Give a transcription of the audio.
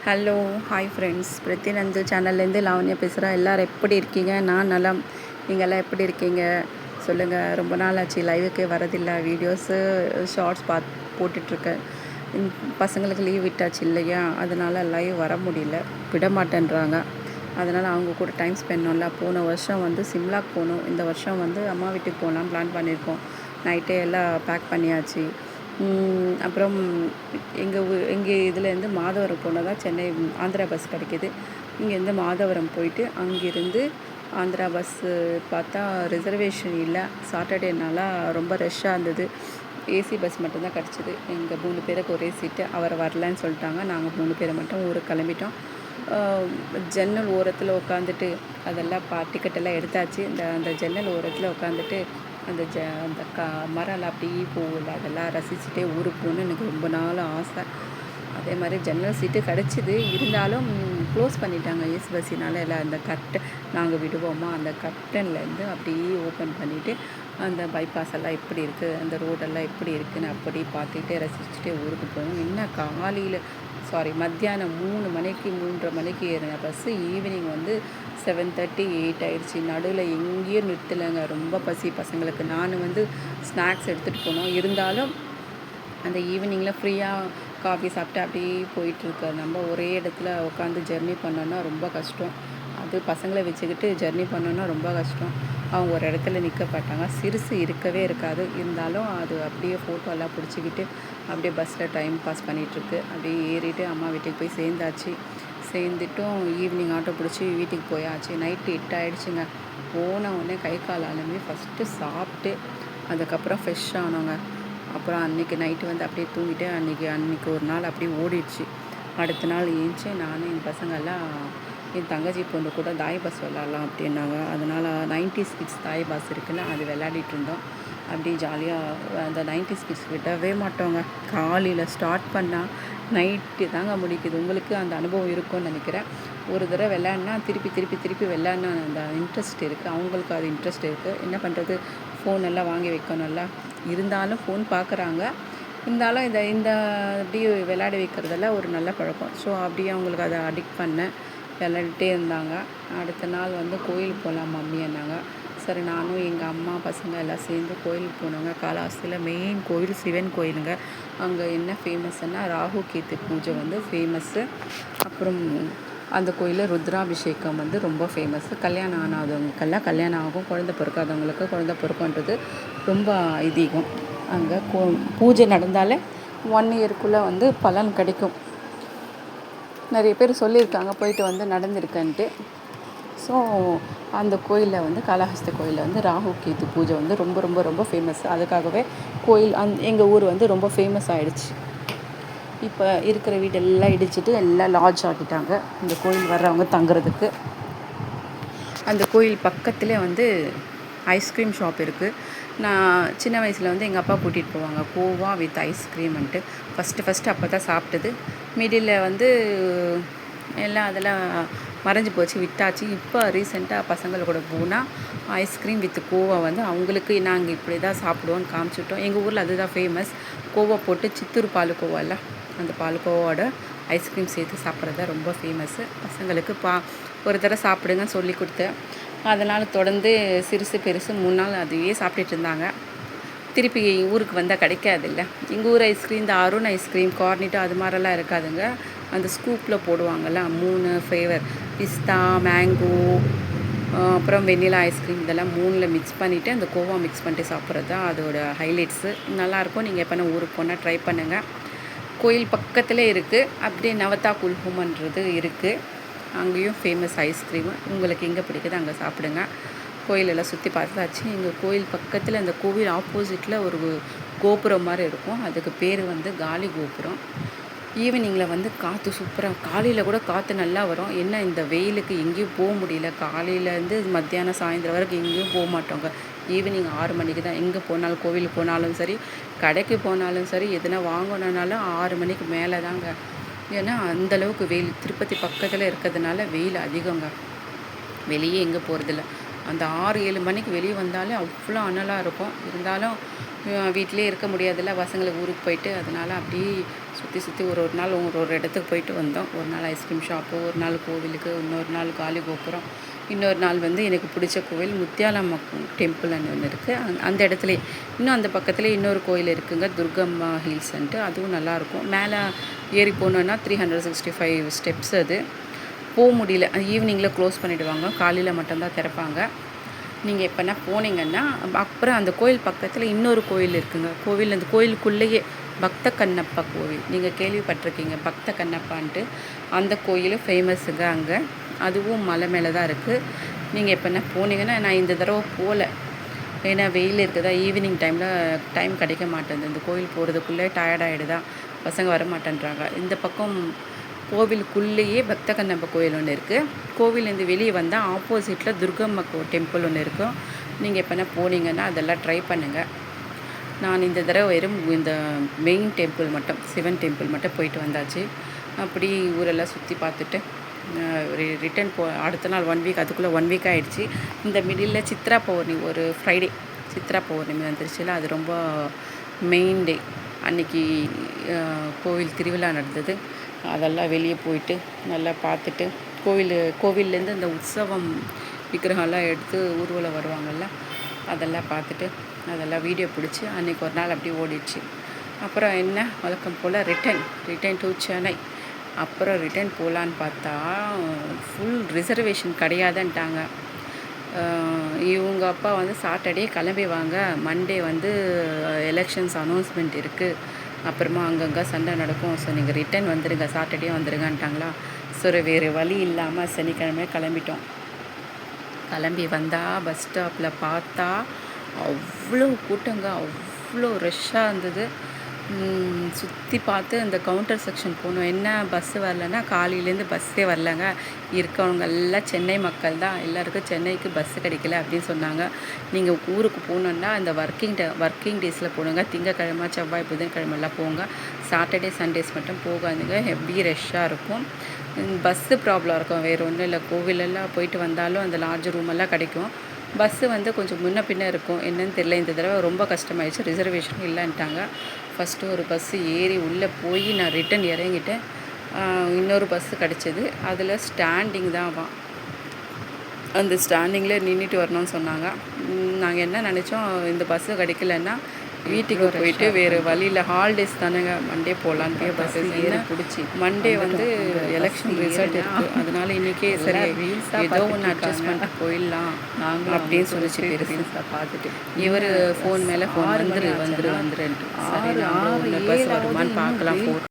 Hello, hi friends. பிரத்தினந்து சேனல்லேருந்து லாவண்யா பேசுகிறேன். எல்லோரும் எப்படி இருக்கீங்க? நான் நலம். நீங்கள்லாம் எப்படி இருக்கீங்க சொல்லுங்கள். ரொம்ப நாள் ஆச்சு, லைவுக்கே வரதில்லை. வீடியோஸு ஷார்ட்ஸ் போட்டுட்ருக்கேன். பசங்களுக்கு லீவ் விட்டாச்சு இல்லையா, அதனால் லைவ் வர முடியல, விட மாட்டேன்றாங்க. அதனால் அவங்க கூட டைம் ஸ்பெண்ட் பண்ணல. போன வருஷம் வந்து சிம்லாக்கு போகணும், இந்த வருஷம் வந்து அம்மா வீட்டுக்கு போகலான்னு பிளான் பண்ணியிருக்கோம். நைட்டே எல்லாம் பேக் பண்ணியாச்சு. அப்புறம் எங்கள் இதுலேருந்து மாதவரம் போனால் தான் சென்னை ஆந்திரா பஸ் கிடைக்கிது. இங்கேருந்து மாதவரம் போயிட்டு அங்கேருந்து ஆந்திரா பஸ்ஸு பார்த்தா ரிசர்வேஷன் இல்லை. சாட்டர்டேனால ரொம்ப ரஷ்ஷாக இருந்தது. ஏசி பஸ் மட்டும்தான் கிடச்சிது. எங்கள் 3 பேருக்கு ஒரே சீட்டு. அவர் வரலன்னு சொல்லிட்டாங்க. நாங்கள் 3 பேரை மட்டும் ஊருக்கு கிளம்பிட்டோம். ஜன்னல் ஓரத்தில் உட்காந்துட்டு அதெல்லாம் டிக்கெட்டெல்லாம் எடுத்தாச்சு. அந்த ஜன்னல் ஓரத்தில் உட்காந்துட்டு அந்த மரம்லாம் அப்படியே போகல, அதெல்லாம் ரசிச்சுட்டே ஊருக்கு போகணுன்னு எனக்கு ரொம்ப நாள் ஆசை. அதே மாதிரி ஜன்னல் சீட்டு கிடச்சிது. இருந்தாலும் க்ளோஸ் பண்ணிட்டாங்க ஏசி பஸ்ஸினால். எல்லாம் அந்த நாங்கள் விடுவோமா, அந்த கர்டன்லேருந்து அப்படியே ஓப்பன் பண்ணிவிட்டு அந்த பைபாஸ் எல்லாம் எப்படி இருக்குது, அந்த ரோடெல்லாம் எப்படி இருக்குதுன்னு அப்படி பார்த்துக்கிட்டே ரசிச்சுட்டே ஊருக்கு போகணும். இன்னும் காலையில் மத்தியானம் 3:30 மணிக்கு ஏறின பஸ்ஸு ஈவினிங் வந்து 7:30 8 ஆயிடுச்சு. நடுவில் எங்கேயும் நிறுத்தலைங்க. ரொம்ப பசி பசங்களுக்கு. நான் வந்து ஸ்நாக்ஸ் எடுத்துகிட்டு போனோம். இருந்தாலும் அந்த ஈவினிங்கில் ஃப்ரீயாக காஃபி சாப்பிட்டு அப்படியே போயிட்டுருக்க நம்ம ஒரே இடத்துல உட்காந்து ஜெர்னி பண்ணோன்னா ரொம்ப கஷ்டம். அது பசங்களை வச்சுக்கிட்டு ஜெர்னி பண்ணோன்னா ரொம்ப கஷ்டம். அவங்க ஒரு இடத்துல நிற்க மாட்டாங்க. சிறுசு இருக்கவே இருக்காது. இருந்தாலும் அது அப்படியே ஃபோட்டோலாம் பிடிச்சிக்கிட்டு அப்படியே பஸ்ஸில் டைம் பாஸ் பண்ணிகிட்ருக்கு. அப்படியே ஏறிட்டு அம்மா வீட்டுக்கு போய் சேர்ந்துட்டும் ஈவினிங் ஆட்டோ பிடிச்சி வீட்டுக்கு போயாச்சு. நைட்டு 8 ஆகிடுச்சுங்க. போன உடனே கை கால் அலம்பி ஃபஸ்ட்டு சாப்பிட்டு அதுக்கப்புறம் ஃப்ரெஷ் ஆனோங்க. அப்புறம் அன்றைக்கி நைட்டு வந்து அப்படியே தூங்கிட்டு அன்றைக்கி ஒரு நாள் அப்படியே ஓடிடுச்சு. அடுத்த நாள் ஏஞ்சி நானும் என் பசங்கள்லாம் என் தங்கச்சி பொண்ணு கூட தாய் பாஸ் விளாட்லாம் அப்படின்னாங்க. அதனால் 90s கிட்ஸ் தாய் பாஸ் இருக்குல்ல, அது விளையாடிட்டு இருந்தோம். அப்படி ஜாலியாக அந்த 90s கிட்ஸ் விடவே மாட்டோங்க. காலையில் ஸ்டார்ட் பண்ணால் நைட்டு தாங்க முடிக்குது. உங்களுக்கு அந்த அனுபவம் இருக்கும்னு நினைக்கிறேன். ஒரு தடவை விளையாடினா திருப்பி விளையாடினா அந்த இன்ட்ரெஸ்ட் இருக்குது. அவங்களுக்கு அது இன்ட்ரெஸ்ட் இருக்குது. என்ன பண்ணுறது, ஃபோன் எல்லாம் வாங்கி வைக்கணும்ல. இருந்தாலும் ஃபோன் பார்க்குறாங்க. இருந்தாலும் இந்த அப்படி விளையாட வைக்கிறதெல்லாம் ஒரு நல்ல பழக்கம். ஸோ அப்படியே அவங்களுக்கு அதை அடிக்ட் பண்ணேன். விளையாடிட்டே இருந்தாங்க. அடுத்த நாள் வந்து கோயிலுக்கு போகலாம் மம்மின்னாங்க. சரி, நானும் எங்கள் அம்மா பசங்க எல்லாம் சேர்ந்து கோயிலுக்கு போனோங்க. காலாஸ்தியில் மெயின் கோயில் சிவன் கோயிலுங்க. அங்கே என்ன ஃபேமஸ்ன்னா ராகு கேத்து பூஜை வந்து ஃபேமஸ்ஸு. அப்புறம் அந்த கோயிலில் ருத்ராபிஷேகம் வந்து ரொம்ப ஃபேமஸ்ஸு. கல்யாணம் ஆனாதவங்களுக்கெல்லாம் கல்யாணம் ஆகும், குழந்தை பிறக்காதவங்களுக்கு குழந்தை பிறக்குன்றது ரொம்ப ஐதீகம். அங்கே பூஜை நடந்தாலே 1 இயருக்குள்ளே வந்து பலன் கிடைக்கும். நிறைய பேர் சொல்லியிருக்காங்க, போயிட்டு வந்து நடந்திருக்கன்ட்டு. ஸோ அந்த கோயிலில் வந்து காளஹஸ்தி கோயிலில் வந்து ராகு கேத்து பூஜை வந்து ரொம்ப ரொம்ப ரொம்ப ஃபேமஸ். அதுக்காகவே கோயில் எங்கள் ஊர் வந்து ரொம்ப ஃபேமஸ் ஆகிடுச்சு. இப்போ இருக்கிற வீடெல்லாம் இடிச்சிட்டு எல்லாம் லாட்ஜ் ஆக்கிட்டாங்க இந்த கோயில் வர்றவங்க தங்குறதுக்கு. அந்த கோயில் பக்கத்துலேயே வந்து ஐஸ்கிரீம் ஷாப் இருக்குது. நான் சின்ன வயசில் வந்து எங்கள் அப்பா கூட்டிகிட்டு போவாங்க, கோவா வித் ஐஸ்கிரீம்ன்ட்டு. ஃபஸ்ட்டு அப்போ தான் சாப்பிட்டது. மிடில் வந்து எல்லாம் அதெல்லாம் மறைஞ்சி போச்சு, விட்டாச்சு. இப்போ ரீசெண்டாக பசங்கள் கூட போனால் ஐஸ்கிரீம் வித் கோவா வந்து அவங்களுக்கு நாங்கள் இப்படி தான் சாப்பிடுவோன்னு காமிச்சிட்டோம். எங்கள் ஊரில் அதுதான் ஃபேமஸ். கோவா போட்டு சித்தூர் பாலுக்கோவால அந்த பாலுக்கோவோட ஐஸ்கிரீம் சேர்த்து சாப்பிட்றது தான் ரொம்ப ஃபேமஸ்ஸு. பசங்களுக்கு ஒரு தடவை சாப்பிடுங்கன்னு சொல்லி கொடுத்தேன். அதனால் தொடர்ந்து சிறுசு பெருசு 3 நாள் அதுவே சாப்பிட்டுட்டு இருந்தாங்க. திருப்பி ஊருக்கு வந்தால் கிடைக்காதுல்ல. எங்கள் ஊர் ஐஸ்கிரீம் இந்த அருண் ஐஸ்கிரீம், கார்னிட்டோ அது மாதிரிலாம் இருக்காதுங்க. அந்த ஸ்கூப்பில் போடுவாங்கள்ல 3 ஃப்ளேவர், பிஸ்தா, மேங்கோ, அப்புறம் வெண்ணிலா ஐஸ்கிரீம், இதெல்லாம் 3ல் மிக்ஸ் பண்ணிவிட்டு அந்த கோவா மிக்ஸ் பண்ணிட்டு சாப்பிட்றது தான் அதோட ஹைலைட்ஸு. நல்லாயிருக்கும். நீங்கள் எப்போனா ஊருக்கு போனால் ட்ரை பண்ணுங்கள். கோயில் பக்கத்தில் இருக்குது. அப்படியே நவதா குல்ஹுமன்றது இருக்குது. அங்கேயும் ஃபேமஸ் ஐஸ்கிரீமு. உங்களுக்கு எங்கே பிடிக்குது அங்கே சாப்பிடுங்க. கோயிலெல்லாம் சுற்றி பார்த்தாச்சு. எங்கள் கோயில் பக்கத்தில் அந்த கோவில் ஆப்போசிட்டில் ஒரு கோபுரம் மாதிரி இருக்கும். அதுக்கு பேர் வந்து காலி கோபுரம். ஈவினிங்கில் வந்து காற்று சூப்பராக, காலையில் கூட காற்று நல்லா வரும். என்ன இந்த வெயிலுக்கு எங்கேயும் போக முடியல. காலையிலேருந்து மத்தியானம் சாயந்தரம் வரைக்கும் எங்கேயும் போக மாட்டோங்க. ஈவினிங் 6 மணிக்கு தான். எங்கே போனாலும், கோவிலுக்கு போனாலும் சரி, கடைக்கு போனாலும் சரி, எதுனா வாங்கணுன்னாலும் 6 மணிக்கு மேலே தாங்க. ஏன்னா அந்தளவுக்கு வெயில். திருப்பதி பக்கத்தில் இருக்கிறதுனால வெயில் அதிகங்க. வெளியே எங்கே போகிறதில்ல. அந்த 6-7 மணிக்கு வெளியே வந்தாலே அவ்வளோ அனலாக இருக்கும். இருந்தாலும் வீட்டிலே இருக்க முடியாதுல்ல, பசங்களுக்கு ஊருக்கு போயிட்டு. அதனால் அப்படியே சுற்றி சுற்றி ஒரு ஒரு நாள் ஒரு இடத்துக்கு போயிட்டு வந்தோம். ஒரு நாள் ஐஸ்கிரீம் ஷாப்பு, ஒரு நாள் கோவிலுக்கு, இன்னொரு நாள் காளி கோபுரம், இன்னொரு நாள் வந்து எனக்கு பிடிச்ச கோவில் முத்தியாலம்மா டெம்பிள்னு ஒன்று இருக்குது. அந்த இடத்துலையே இன்னும் அந்த பக்கத்துலேயே இன்னொரு கோயில் இருக்குங்க, துர்கம்மா ஹில்ஸ்ன்ட்டு. அதுவும் நல்லாயிருக்கும். மேலே ஏறி போனோன்னா 365 ஸ்டெப்ஸ். அது போக முடியல, ஈவினிங்கில் க்ளோஸ் பண்ணிவிடுவாங்க, காலையில் மட்டும்தான் திறப்பாங்க. நீங்கள் எப்போனா போனீங்கன்னா அப்புறம் அந்த கோயில் பக்கத்தில் இன்னொரு கோயில் இருக்குங்க. அந்த கோயிலுக்குள்ளேயே பக்த கண்ணப்பா கோவில், நீங்கள் கேள்விப்பட்டிருக்கீங்க பக்த கண்ணப்பான்ட்டு. அந்த கோயில் ஃபேமஸுங்க அங்கே. அதுவும் மலை மேலே தான் இருக்குது. நீங்கள் எப்போனா போனீங்கன்னா, நான் இந்த தடவை போகல, ஏன்னா வெயில் இருக்குதா, ஈவினிங் டைம் கிடைக்க மாட்டேங்குது. இந்த கோயில் போகிறதுக்குள்ளே டயர்டாகிடுதா, பசங்க வர மாட்டேன்றாங்க. இந்த பக்கம் கோவிலுக்குள்ளேயே பக்த கண்ணப்பா கோயில் ஒன்று இருக்குது. கோவிலேருந்து வெளியே வந்தால் ஆப்போசிட்டில் துர்கம்மா டெம்பிள் ஒன்று இருக்கும். நீங்கள் எப்போனா போனீங்கன்னா அதெல்லாம் ட்ரை பண்ணுங்கள். நான் இந்த தடவை வெறும் இந்த மெயின் டெம்பிள் மட்டும், சிவன் டெம்பிள் மட்டும் போயிட்டு வந்தாச்சு. அப்படி ஊரெல்லாம் சுற்றி பார்த்துட்டு ரிட்டன் அடுத்த நாள் 1 வீக், அதுக்குள்ளே 1 வீக் ஆகிடுச்சு. இந்த மிடில் சித்ரா பௌர்ணமி, ஒரு ஃப்ரைடே சித்ரா பௌர்ணமி வந்துருச்சுல, அது ரொம்ப மெயின் டே. அன்றைக்கி கோவில் திருவிழா நடந்தது. அதெல்லாம் வெளியே போயிட்டு நல்லா பார்த்துட்டு, கோவில்லேருந்து இந்த உற்சவம் விக்கிரகம்லாம் எடுத்து ஊர்வலம் வருவாங்கள்ல, அதெல்லாம் பார்த்துட்டு அதெல்லாம் வீடியோ பிடிச்சி அன்றைக்கி ஒரு நாள் அப்படியே ஓடிடுச்சு. அப்புறம் என்ன, வழக்கம் போல் ரிட்டன் டு சென்னை. அப்புறம் ரிட்டன் போகலான்னு பார்த்தா ஃபுல் ரிசர்வேஷன் கிடையாதுன்ட்டாங்க. இவங்க அப்பா வந்து சாட்டர்டே கிளம்பி வாங்க, மண்டே வந்து எலெக்ஷன்ஸ் அனௌன்ஸ்மெண்ட் இருக்குது, அப்புறமா அங்கங்கே சண்டை நடக்கும், ஸோ நீங்கள் ரிட்டன் வந்துடுங்க, சாட்டர்டே வந்துடுங்கன்ட்டாங்களா. ஸோ வேறு வழி இல்லாமல் சனிக்கிழமை கிளம்பிட்டோம். கிளம்பி வந்தால் பஸ் ஸ்டாப்பில் பார்த்தா அவ்வளோ கூட்டங்க, அவ்வளோ ரஷ்ஷாக இருந்தது. சுற்றி பார்த்து அந்த கவுண்டர் செக்ஷன் போனோம். என்ன பஸ்ஸு வரலன்னா, காலையிலேருந்து பஸ்ஸே வரலங்க. இருக்கவங்க எல்லாம் சென்னை மக்கள் தான், எல்லாருக்கும் சென்னைக்கு பஸ்ஸு கிடைக்கல அப்படின்னு சொன்னாங்க. நீங்கள் ஊருக்கு போகணுன்னா இந்த ஒர்க்கிங் டேஸில் போடுங்க, திங்கக்கிழமை செவ்வாய் புதன்கிழமெல்லாம் போங்க, சாட்டர்டே சண்டேஸ் மட்டும் போகாதுங்க, ஹெவி ரஷ்ஷாக இருக்கும். பஸ்ஸு ப்ராப்ளம் இருக்கும், வேறு ஒன்றும் இல்லை. கோவிலெல்லாம் போயிட்டு வந்தாலும் அந்த லார்ஜ் ரூமெல்லாம் கிடைக்கும். பஸ்ஸு வந்து கொஞ்சம் முன்ன பின்ன இருக்கும், என்னன்னு தெரியல. இந்த தடவை ரொம்ப கஷ்டமாயிடுச்சு, ரிசர்வேஷன் இல்லைன்ட்டாங்க. ஃபஸ்ட்டு ஒரு பஸ்ஸு ஏறி உள்ளே போய் நான் ரிட்டன் இறங்கிட்டேன். இன்னொரு பஸ்ஸு கிடச்சிது, அதில் ஸ்டாண்டிங் தான். அந்த ஸ்டாண்டிங்கில் நின்றுட்டு வரணும்னு சொன்னாங்க. நாங்கள் என்ன நினச்சோம், இந்த பஸ்ஸு கிடைக்கலன்னா வீட்டுக்கு போயிட்டு வேறு வழியில், ஹாலிடேஸ் தானேங்க, மண்டே போகலான்னு பஸ்ஸு ஏறி பிடிச்சி. மண்டே வந்து எலெக்ஷன் ரிசல்ட் இருக்குது, அதனால இன்றைக்கே சரி ஏதோ ஒன்று அட்ஜஸ்ட் பண்ணிட்டு போயிடலாம் அப்படின்னு சொல்லிச்சு பெருசாக பார்த்துட்டு. இவர் ஃபோன் மேலே ஃபோன் வந்துருன்ட்டு, சரி நாங்கள் பஸ் வருமானு பார்க்கலாம்.